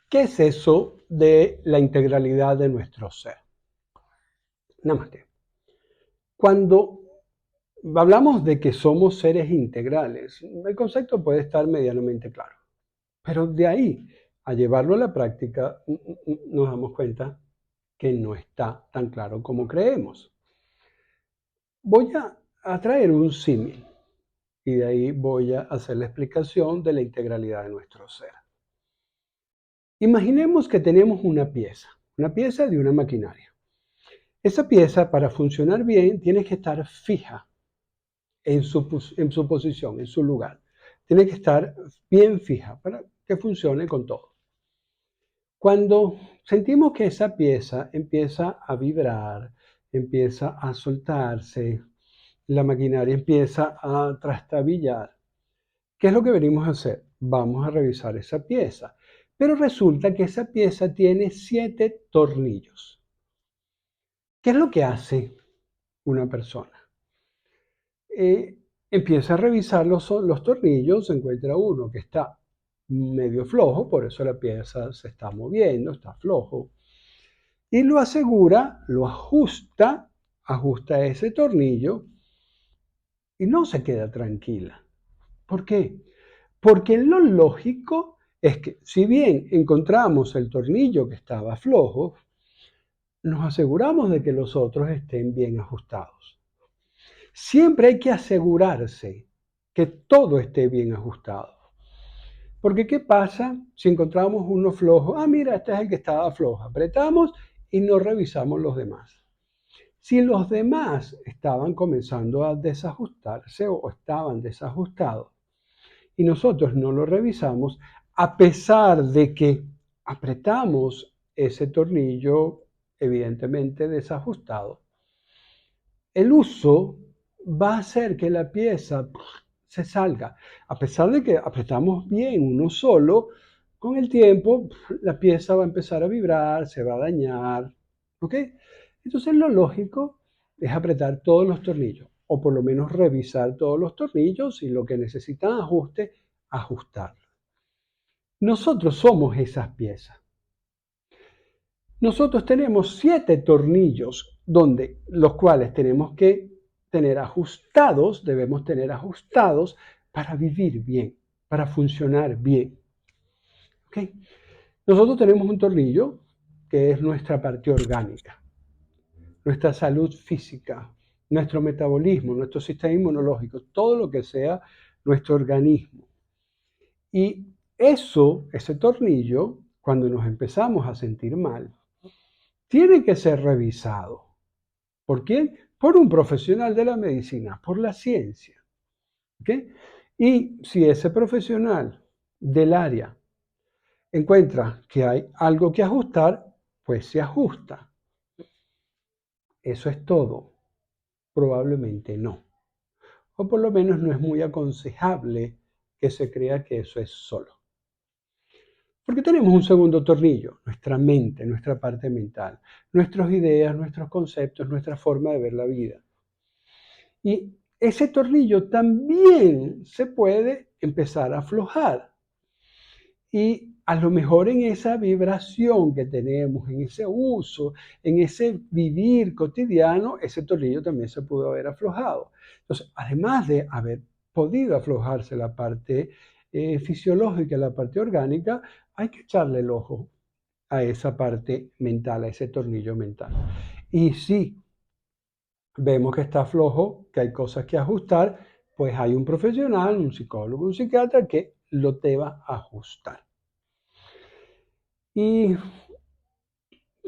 ¿Qué es eso de la integralidad de nuestro ser? Namaste. Cuando hablamos de que somos seres integrales, el concepto puede estar medianamente claro. Pero de ahí a llevarlo a la práctica, nos damos cuenta que no está tan claro como creemos. Voy a traer un símil y de ahí voy a hacer la explicación de la integralidad de nuestro ser. Imaginemos que tenemos una pieza de una maquinaria. Esa pieza, para funcionar bien, tiene que estar fija en su posición, en su lugar. Tiene que estar bien fija para que funcione con todo. Cuando sentimos que esa pieza empieza a vibrar, empieza a soltarse, la maquinaria empieza a trastabillar, ¿qué es lo que venimos a hacer? Vamos a revisar esa pieza. Pero resulta que esa pieza tiene 7 tornillos. ¿Qué es lo que hace una persona? Empieza a revisar los tornillos, se encuentra uno que está medio flojo, por eso la pieza se está moviendo, está flojo, y lo asegura, lo ajusta ese tornillo y no se queda tranquila. ¿Por qué? Porque lo lógico es que si bien encontramos el tornillo que estaba flojo, nos aseguramos de que los otros estén bien ajustados. Siempre hay que asegurarse que todo esté bien ajustado. Porque ¿qué pasa si encontramos uno flojo? Ah, mira, este es el que estaba flojo. Apretamos y no revisamos los demás. Si los demás estaban comenzando a desajustarse o estaban desajustados y nosotros no lo revisamos, a pesar de que apretamos ese tornillo evidentemente desajustado, el uso va a hacer que la pieza se salga. A pesar de que apretamos bien uno solo, con el tiempo la pieza va a empezar a vibrar, se va a dañar. ¿Ok? Entonces lo lógico es apretar todos los tornillos, o por lo menos revisar todos los tornillos y lo que necesitan ajuste, ajustarlo. Nosotros somos esas piezas. Nosotros tenemos 7 tornillos donde los cuales tenemos que tener ajustados, debemos tener ajustados para vivir bien, para funcionar bien. ¿Okay? Nosotros tenemos un tornillo que es nuestra parte orgánica, nuestra salud física, nuestro metabolismo, nuestro sistema inmunológico, todo lo que sea nuestro organismo. Y ese tornillo, cuando nos empezamos a sentir mal, tiene que ser revisado. ¿Por quién? Por un profesional de la medicina, por la ciencia. ¿Okay? Y si ese profesional del área encuentra que hay algo que ajustar, pues se ajusta. ¿Eso es todo? Probablemente no. O por lo menos no es muy aconsejable que se crea que eso es solo. Porque tenemos un segundo tornillo, nuestra mente, nuestra parte mental, nuestras ideas, nuestros conceptos, nuestra forma de ver la vida. Y ese tornillo también se puede empezar a aflojar. Y a lo mejor en esa vibración que tenemos, en ese uso, en ese vivir cotidiano, ese tornillo también se pudo haber aflojado. Entonces, además de haber podido aflojarse la parte fisiológica, la parte orgánica, hay que echarle el ojo a esa parte mental, a ese tornillo mental. Y si vemos que está flojo, que hay cosas que ajustar, pues hay un profesional, un psicólogo, un psiquiatra que lo te va a ajustar. Y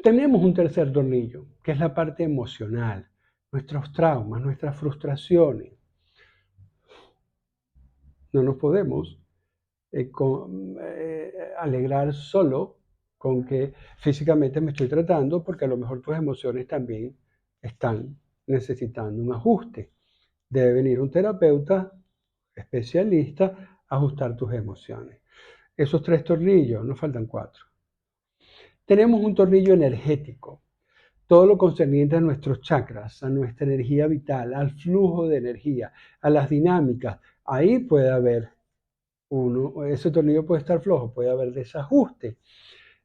tenemos un tercer tornillo, que es la parte emocional, nuestros traumas, nuestras frustraciones. No nos podemos alegrar solo con que físicamente me estoy tratando, porque a lo mejor tus emociones también están necesitando un ajuste. Debe venir un terapeuta especialista a ajustar tus emociones. Esos 3 tornillos, nos faltan 4. Tenemos un tornillo energético, todo lo concerniente a nuestros chakras, a nuestra energía vital, al flujo de energía, a las dinámicas. Ahí puede haber ese tornillo puede estar flojo, puede haber desajuste.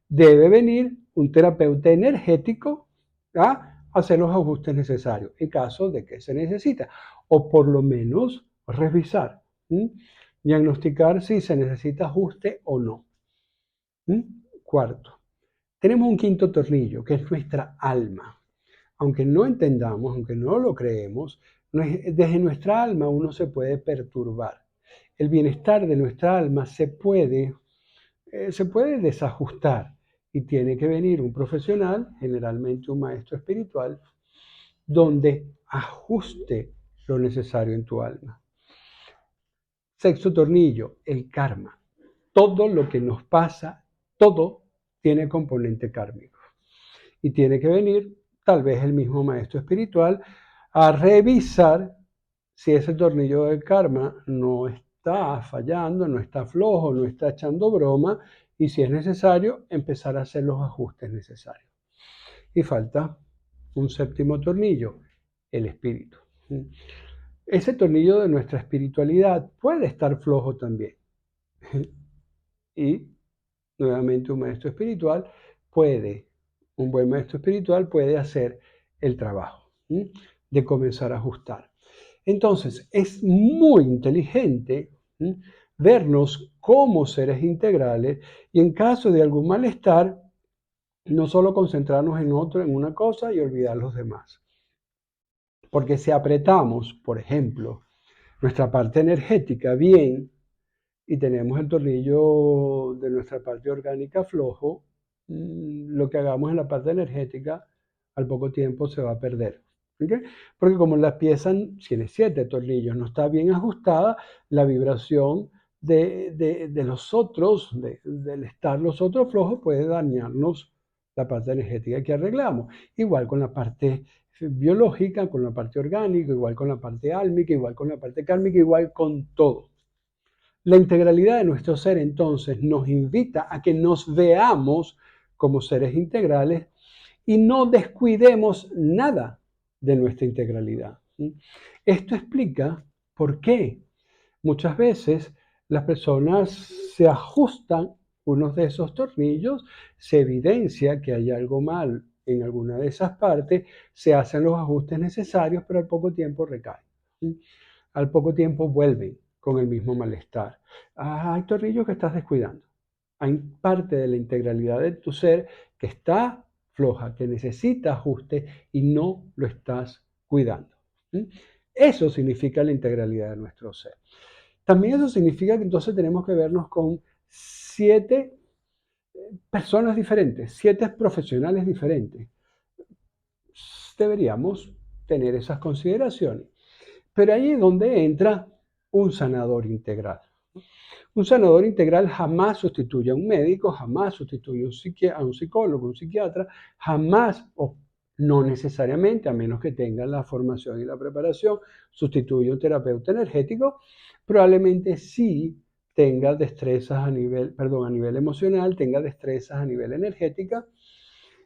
debe venir un terapeuta energético a hacer los ajustes necesarios en caso de que se necesita, o por lo menos revisar, diagnosticar si se necesita ajuste o no. Cuarto, tenemos un quinto tornillo, que es nuestra alma. Aunque no entendamos, aunque no lo creemos, desde nuestra alma uno se puede perturbar. El bienestar de nuestra alma se puede desajustar y tiene que venir un profesional, generalmente un maestro espiritual, donde ajuste lo necesario en tu alma. Sexto tornillo, el karma. Todo lo que nos pasa, todo tiene componente kármico. Y tiene que venir tal vez el mismo maestro espiritual a revisar si ese tornillo del karma no está fallando, no está flojo, no está echando broma, y si es necesario, empezar a hacer los ajustes necesarios. Y falta un séptimo tornillo, el espíritu. Ese tornillo de nuestra espiritualidad puede estar flojo también. Y nuevamente un maestro espiritual un buen maestro espiritual puede hacer el trabajo de comenzar a ajustar. Entonces, es muy inteligente vernos como seres integrales y en caso de algún malestar, no solo concentrarnos en una cosa y olvidar los demás. Porque si apretamos, por ejemplo, nuestra parte energética bien y tenemos el tornillo de nuestra parte orgánica flojo, lo que hagamos en la parte energética al poco tiempo se va a perder. ¿Okay? Porque como la pieza tiene 7 tornillos, no está bien ajustada, la vibración de los otros, del estar los otros flojos, puede dañarnos la parte energética que arreglamos. Igual con la parte biológica, con la parte orgánica, igual con la parte álmica, igual con la parte kármica, igual con todo. La integralidad de nuestro ser entonces nos invita a que nos veamos como seres integrales y no descuidemos nada de nuestra integralidad. Esto explica por qué muchas veces las personas se ajustan unos de esos tornillos, se evidencia que hay algo mal en alguna de esas partes, se hacen los ajustes necesarios, pero al poco tiempo recaen. Al poco tiempo vuelven con el mismo malestar. Hay tornillos que estás descuidando. Hay parte de la integralidad de tu ser que está floja, que necesita ajuste y no lo estás cuidando. Eso significa la integralidad de nuestro ser. También eso significa que entonces tenemos que vernos con 7 personas diferentes, 7 profesionales diferentes. Deberíamos tener esas consideraciones. Pero ahí es donde entra un sanador integral. Un sanador integral jamás sustituye a un médico, jamás sustituye a un psicólogo, un psiquiatra, jamás, o no necesariamente, a menos que tengan la formación y la preparación, sustituye a un terapeuta energético. Probablemente sí tenga destrezas a nivel emocional, tenga destrezas a nivel energética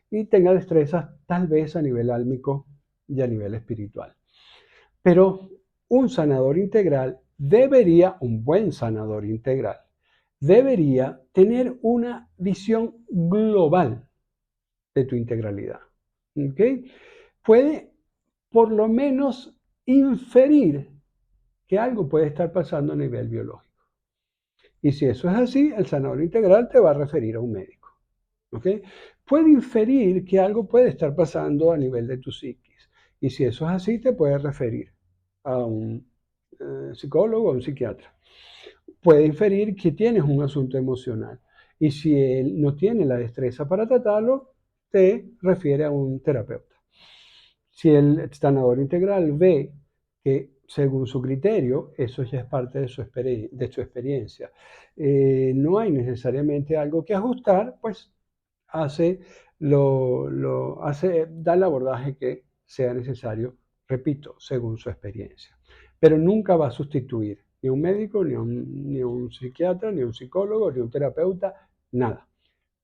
y tenga destrezas tal vez a nivel álmico y a nivel espiritual. Pero un sanador integral un buen sanador integral, debería tener una visión global de tu integralidad. ¿Okay? Puede por lo menos inferir que algo puede estar pasando a nivel biológico. Y si eso es así, el sanador integral te va a referir a un médico. ¿Okay? Puede inferir que algo puede estar pasando a nivel de tu psiquis. Y si eso es así, te puede referir a un psicólogo o un psiquiatra. Puede inferir que tienes un asunto emocional. Y si él no tiene la destreza para tratarlo, te refiere a un terapeuta. Si el sanador integral ve que según su criterio, eso ya es parte de su experiencia, no hay necesariamente algo que ajustar, pues da el abordaje que sea necesario, repito, según su experiencia. Pero nunca va a sustituir ni un médico, ni un psiquiatra, ni un psicólogo, ni un terapeuta, nada.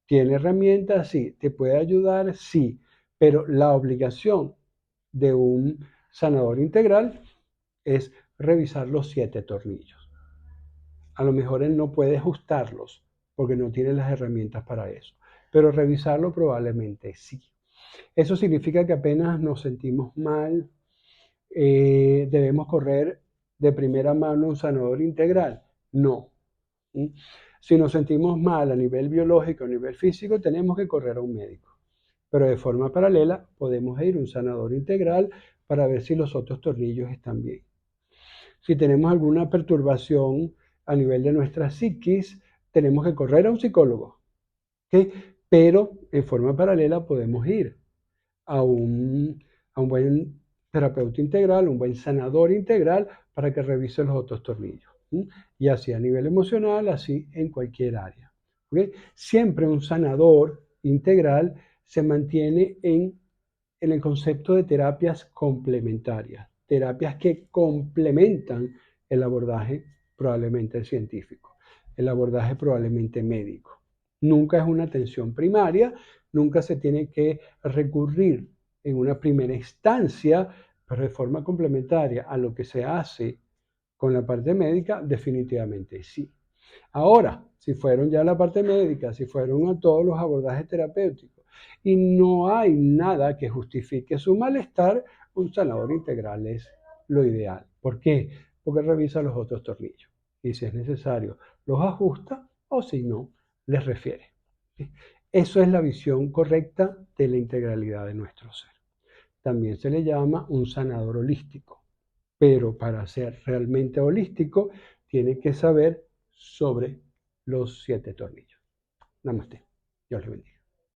¿Tiene herramientas? Sí. ¿Te puede ayudar? Sí. Pero la obligación de un sanador integral es revisar los 7 tornillos. A lo mejor él no puede ajustarlos porque no tiene las herramientas para eso. pero revisarlo probablemente sí. Eso significa que apenas nos sentimos mal, debemos correr de primera mano un sanador integral. No. ¿Mm? Si nos sentimos mal a nivel biológico, a nivel físico, tenemos que correr a un médico. Pero de forma paralela podemos ir a un sanador integral para ver si los otros tornillos están bien. Si tenemos alguna perturbación a nivel de nuestra psiquis, tenemos que correr a un psicólogo. ¿Okay? Pero en forma paralela podemos ir a un buen terapeuta integral, un buen sanador integral para que revise los otros tornillos. ¿Sí? Y así a nivel emocional, así en cualquier área. ¿Okay? Siempre un sanador integral se mantiene en el concepto de terapias complementarias, terapias que complementan el abordaje probablemente científico, el abordaje probablemente médico. Nunca es una atención primaria, nunca se tiene que recurrir en una primera instancia, pero de forma complementaria a lo que se hace con la parte médica, definitivamente sí. Ahora, si fueron ya a la parte médica, si fueron a todos los abordajes terapéuticos y no hay nada que justifique su malestar, un sanador integral es lo ideal. ¿Por qué? Porque revisa los otros tornillos y si es necesario los ajusta o si no, les refiere. ¿Sí? Eso es la visión correcta de la integralidad de nuestro ser. También se le llama un sanador holístico, pero para ser realmente holístico tiene que saber sobre los 7 tornillos. Namaste. Dios les bendiga.